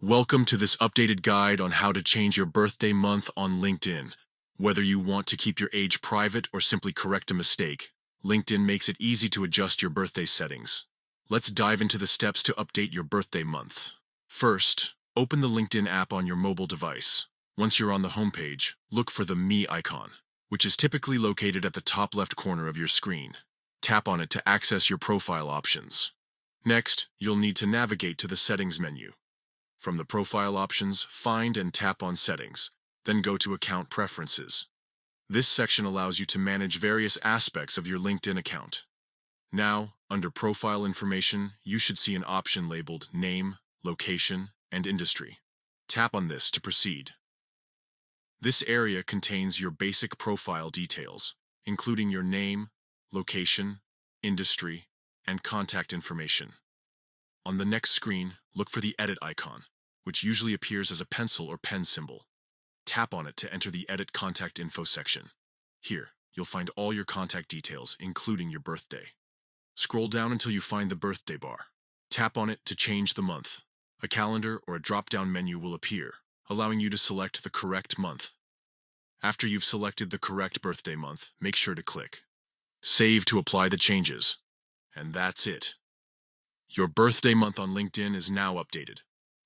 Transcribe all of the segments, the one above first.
Welcome to this updated guide on how to change your birthday month on LinkedIn. Whether you want to keep your age private or simply correct a mistake, LinkedIn makes it easy to adjust your birthday settings. Let's dive into the steps to update your birthday month. First, open the LinkedIn app on your mobile device. Once you're on the homepage, look for the Me icon, which is typically located at the top left corner of your screen. Tap on it to access your profile options. Next, you'll need to navigate to the Settings menu. From the profile options, find and tap on Settings, then go to Account Preferences. This section allows you to manage various aspects of your LinkedIn account. Now, under Profile Information, you should see an option labeled Name, Location, and Industry. Tap on this to proceed. This area contains your basic profile details, including your name, location, industry, and contact information. On the next screen, look for the Edit icon, which usually appears as a pencil or pen symbol. Tap on it to enter the Edit Contact Info section. Here, you'll find all your contact details, including your birthday. Scroll down until you find the birthday bar. Tap on it to change the month. A calendar or a drop-down menu will appear, allowing you to select the correct month. After you've selected the correct birthday month, make sure to click Save to apply the changes. And that's it. Your birthday month on LinkedIn is now updated.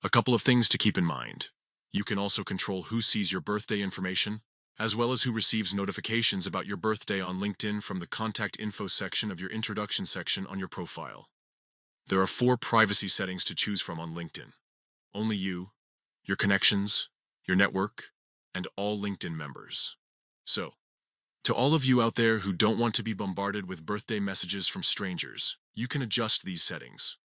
A couple of things to keep in mind. You can also control who sees your birthday information, as well as who receives notifications about your birthday on LinkedIn from the Contact Info section of your Introduction section on your profile. There are 4 privacy settings to choose from on LinkedIn. Only you, your connections, your network, and all LinkedIn members. So, to all of you out there who don't want to be bombarded with birthday messages from strangers, you can adjust these settings.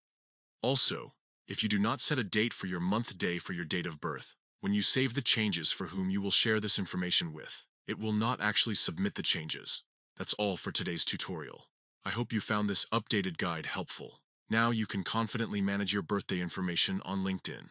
Also, if you do not set a date for your month day for your date of birth, when you save the changes for whom you will share this information with, it will not actually submit the changes. That's all for today's tutorial. I hope you found this updated guide helpful. Now you can confidently manage your birthday information on LinkedIn.